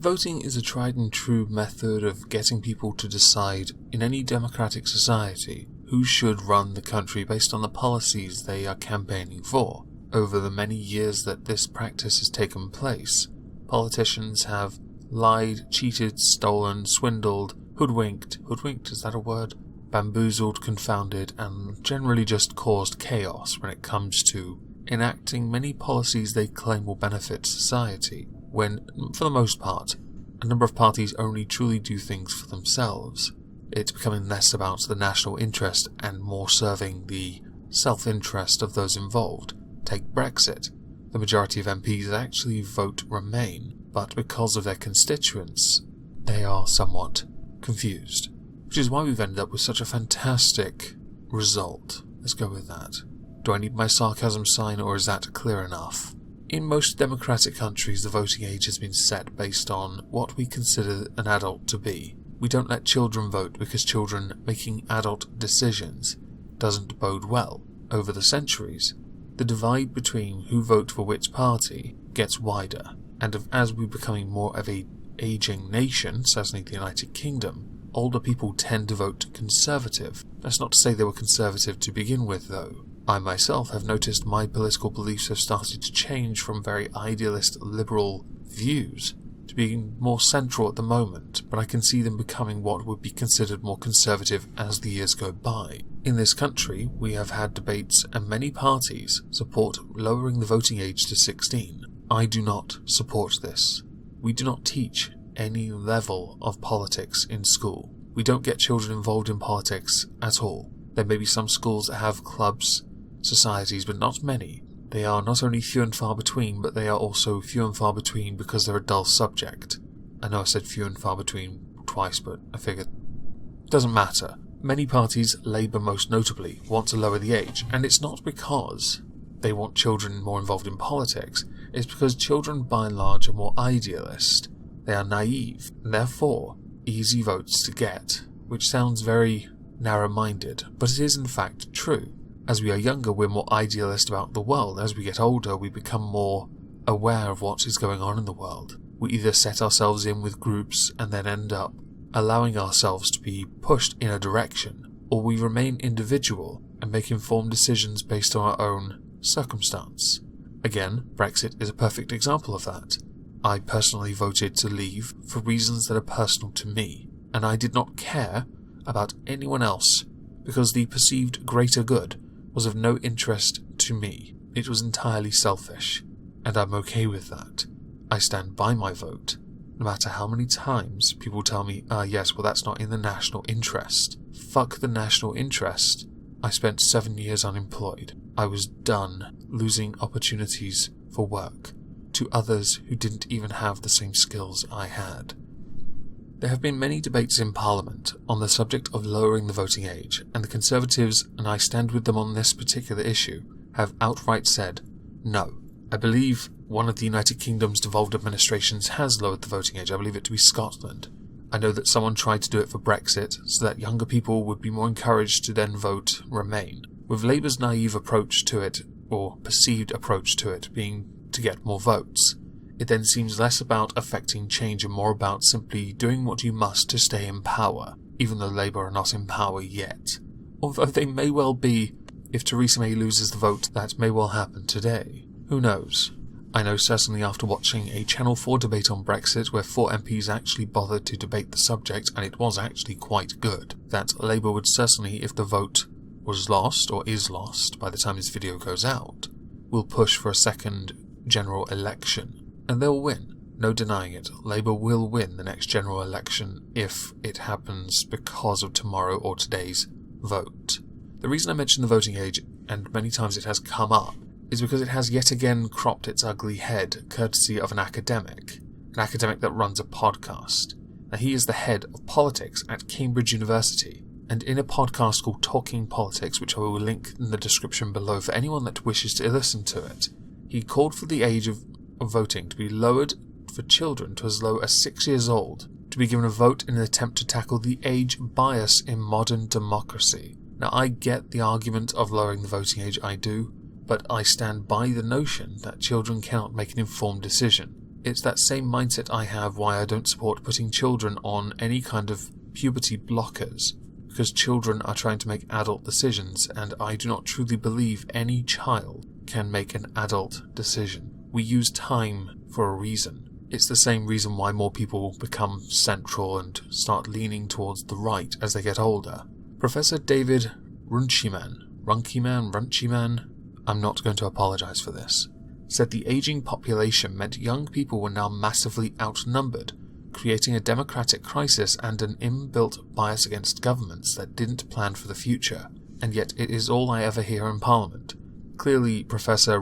Voting is a tried and true method of getting people to decide in any democratic society who should run the country based on the policies they are campaigning for. Over the many years that this practice has taken place, politicians have lied, cheated, stolen, swindled, hoodwinked, is that a word? Bamboozled, confounded, and generally just caused chaos when it comes to enacting many policies they claim will benefit society, when, for the most part, a number of parties only truly do things for themselves. It's becoming less about the national interest and more serving the self-interest of those involved. Take Brexit. The majority of MPs actually vote Remain, but because of their constituents, they are somewhat confused. Which is why we've ended up with such a fantastic result. Let's go with that. Do I need my sarcasm sign, or is that clear enough? In most democratic countries, the voting age has been set based on what we consider an adult to be. We don't let children vote because children making adult decisions doesn't bode well. Over the centuries, the divide between who vote for which party gets wider, and as we're becoming more of a aging nation, certainly the United Kingdom, older people tend to vote Conservative. That's not to say they were Conservative to begin with, though. I myself have noticed my political beliefs have started to change from very idealist liberal views to being more central at the moment, but I can see them becoming what would be considered more conservative as the years go by. In this country, we have had debates and many parties support lowering the voting age to 16. I do not support this. We do not teach any level of politics in school. We don't get children involved in politics at all. There may be some schools that have clubs, societies, but not many. They are not only few and far between, but they are also few and far between because they're a dull subject. I know I said few and far between twice, but I figured it doesn't matter. Many parties, Labour most notably, want to lower the age, and it's not because they want children more involved in politics. It's because children by and large are more idealist. They are naive, and therefore easy votes to get, which sounds very narrow-minded, but it is in fact true. As we are younger, we're more idealist about the world. As we get older, we become more aware of what is going on in the world. We either set ourselves in with groups and then end up allowing ourselves to be pushed in a direction, or we remain individual and make informed decisions based on our own circumstance. Again, Brexit is a perfect example of that. I personally voted to leave for reasons that are personal to me, and I did not care about anyone else because the perceived greater good was of no interest to me. It was entirely selfish, and I'm okay with that. I stand by my vote, no matter how many times people tell me, yes, well that's not in the national interest. Fuck the national interest. I spent 7 years unemployed. I was done losing opportunities for work to others who didn't even have the same skills I had. There have been many debates in Parliament on the subject of lowering the voting age, and the Conservatives, and I stand with them on this particular issue, have outright said no. I believe one of the United Kingdom's devolved administrations has lowered the voting age. I believe it to be Scotland. I know that someone tried to do it for Brexit, so that younger people would be more encouraged to then vote Remain. With Labour's naive approach to it, or perceived approach to it, being to get more votes, it then seems less about affecting change and more about simply doing what you must to stay in power, even though Labour are not in power yet. Although they may well be. If Theresa May loses the vote, that may well happen today. Who knows? I know certainly after watching a Channel 4 debate on Brexit where 4 MPs actually bothered to debate the subject, and it was actually quite good, that Labour would certainly, if the vote was lost, or is lost by the time this video goes out, will push for a second general election. And they'll win. No denying it. Labour will win the next general election if it happens because of tomorrow or today's vote. The reason I mention the voting age, and many times it has come up, is because it has yet again cropped its ugly head courtesy of an academic that runs a podcast. Now, he is the head of politics at Cambridge University, and in a podcast called Talking Politics, which I will link in the description below for anyone that wishes to listen to it, he called for the age of voting to be lowered for children to as low as 6 years old, to be given a vote in an attempt to tackle the age bias in modern democracy. Now, I get the argument of lowering the voting age, I do, but I stand by the notion that children cannot make an informed decision. It's that same mindset I have why I don't support putting children on any kind of puberty blockers, because children are trying to make adult decisions, and I do not truly believe any child can make an adult decision. We use time for a reason. It's the same reason why more people become central and start leaning towards the right as they get older. Professor David Runciman, I'm not going to apologise for this, said the ageing population meant young people were now massively outnumbered, creating a democratic crisis and an inbuilt bias against governments that didn't plan for the future, and yet it is all I ever hear in Parliament. Clearly, Professor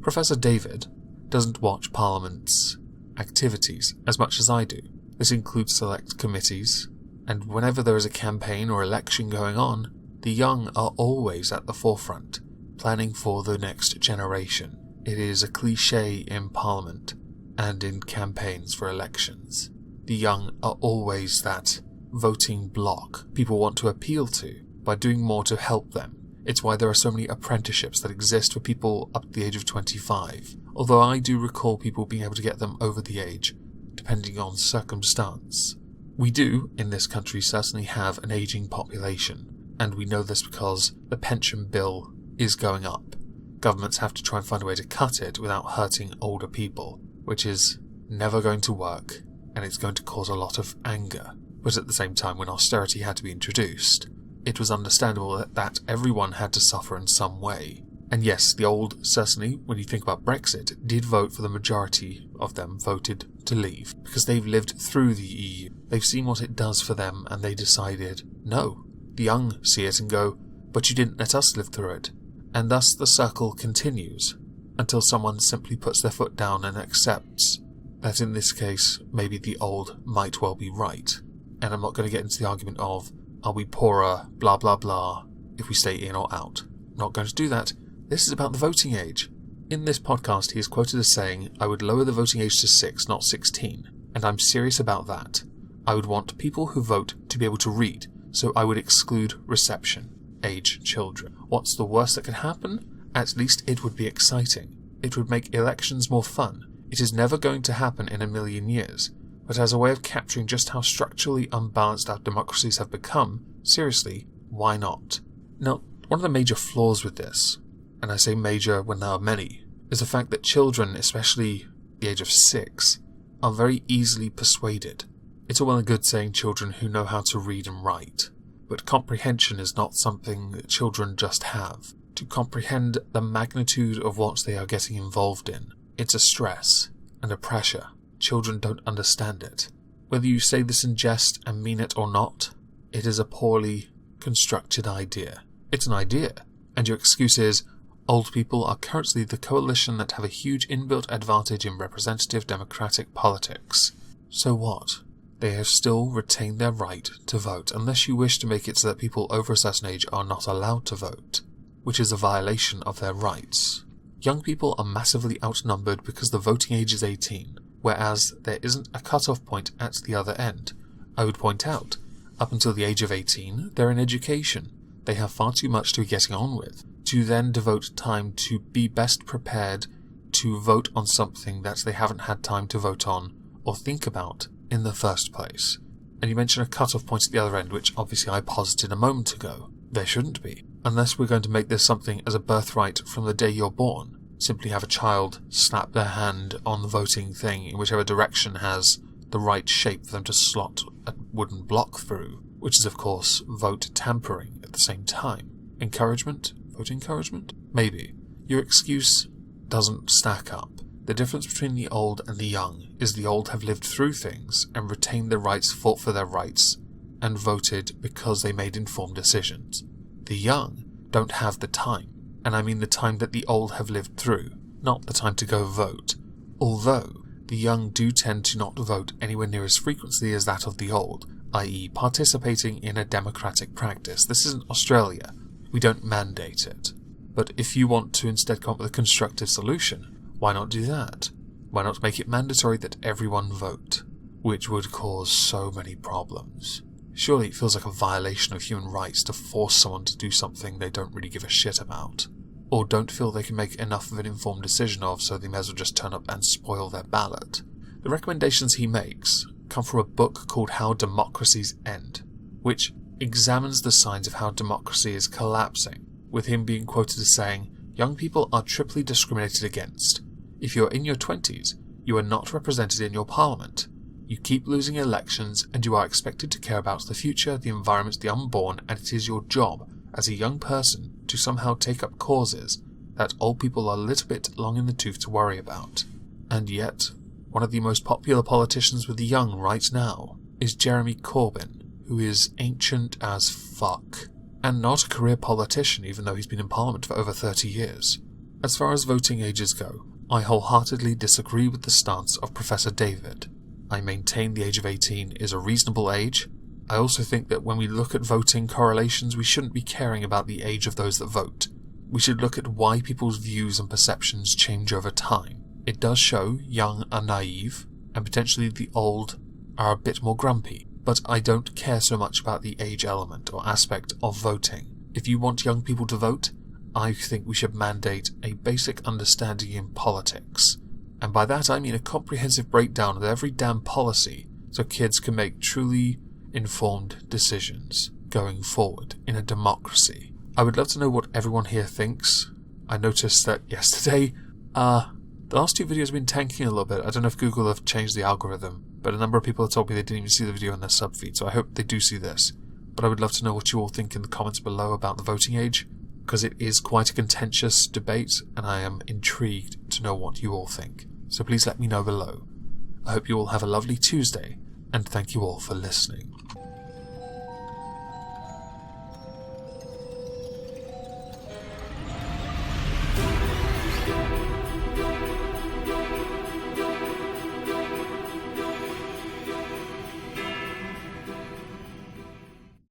Professor David doesn't watch Parliament's activities as much as I do. This includes select committees, and whenever there is a campaign or election going on, the young are always at the forefront, planning for the next generation. It is a cliché in Parliament and in campaigns for elections. The young are always that voting bloc people want to appeal to by doing more to help them. It's why there are so many apprenticeships that exist for people up to the age of 25, although I do recall people being able to get them over the age, depending on circumstance. We do, in this country, certainly have an ageing population, and we know this because the pension bill is going up. Governments have to try and find a way to cut it without hurting older people, which is never going to work, and it's going to cause a lot of anger. But at the same time, when austerity had to be introduced, it was understandable that everyone had to suffer in some way. And yes, the old, certainly, when you think about Brexit, did vote for the majority of them voted to leave, because they've lived through the EU. They've seen what it does for them, and they decided, no. The young see it and go, but you didn't let us live through it. And thus the circle continues, until someone simply puts their foot down and accepts that in this case, maybe the old might well be right. And I'm not going to get into the argument of, are we poorer, blah blah blah, if we stay in or out. I'm not going to do that. This is about the voting age. In this podcast, he is quoted as saying, I would lower the voting age to 6, not 16. And I'm serious about that. I would want people who vote to be able to read, so I would exclude reception age children. What's the worst that could happen? At least it would be exciting. It would make elections more fun. It is never going to happen in a million years, but as a way of capturing just how structurally unbalanced our democracies have become, seriously, why not? Now, one of the major flaws with this, and I say major when there are many, is the fact that children, especially the age of 6, are very easily persuaded. It's all well and good saying children who know how to read and write, but comprehension is not something that children just have. To comprehend the magnitude of what they are getting involved in, it's a stress and a pressure. Children don't understand it. Whether you say this in jest and mean it or not, it is a poorly constructed idea. It's an idea, and your excuse is, old people are currently the coalition that have a huge inbuilt advantage in representative democratic politics. So what? They have still retained their right to vote, unless you wish to make it so that people over a certain age are not allowed to vote, which is a violation of their rights. Young people are massively outnumbered because the voting age is 18, whereas there isn't a cut-off point at the other end. I would point out, up until the age of 18, they're in education. They have far too much to be getting on with, to then devote time to be best prepared to vote on something that they haven't had time to vote on or think about in the first place. And you mentioned a cut-off point at the other end, which obviously I posited a moment ago. There shouldn't be. Unless we're going to make this something as a birthright from the day you're born. Simply have a child slap their hand on the voting thing in whichever direction has the right shape for them to slot a wooden block through, which is of course vote tampering at the same time. Encouragement? Vote encouragement? Maybe. Your excuse doesn't stack up. The difference between the old and the young is the old have lived through things and retained their rights, fought for their rights, and voted because they made informed decisions. The young don't have the time, and I mean the time that the old have lived through, not the time to go vote. Although, the young do tend to not vote anywhere near as frequently as that of the old, i.e. participating in a democratic practice. This isn't Australia. We don't mandate it. But if you want to instead come up with a constructive solution, why not do that? Why not make it mandatory that everyone vote? Which would cause so many problems. Surely it feels like a violation of human rights to force someone to do something they don't really give a shit about. or don't feel they can make enough of an informed decision of, so they may as well just turn up and spoil their ballot. The recommendations he makes come from a book called How Democracies End, which examines the signs of how democracy is collapsing, with him being quoted as saying, "Young people are triply discriminated against. If you are in your 20s, you are not represented in your parliament. You keep losing elections, and you are expected to care about the future, the environment, the unborn, and it is your job, as a young person, to somehow take up causes that old people are a little bit long in the tooth to worry about." And yet, one of the most popular politicians with the young right now is Jeremy Corbyn, who is ancient as fuck, and not a career politician even though he's been in Parliament for over 30 years. As far as voting ages go, I wholeheartedly disagree with the stance of Professor David. I maintain the age of 18 is a reasonable age. I also think that when we look at voting correlations, we shouldn't be caring about the age of those that vote. We should look at why people's views and perceptions change over time. It does show young are naive, and potentially the old are a bit more grumpy, but I don't care so much about the age element or aspect of voting. If you want young people to vote, I think we should mandate a basic understanding in politics. And by that I mean a comprehensive breakdown of every damn policy so kids can make truly informed decisions going forward in a democracy. I would love to know what everyone here thinks. I noticed that yesterday, the last 2 videos have been tanking a little bit. I don't know if Google have changed the algorithm, but a number of people have told me they didn't even see the video in their subfeed, so I hope they do see this. But I would love to know what you all think in the comments below about the voting age, because it is quite a contentious debate, and I am intrigued to know what you all think. So please let me know below. I hope you all have a lovely Tuesday, and thank you all for listening.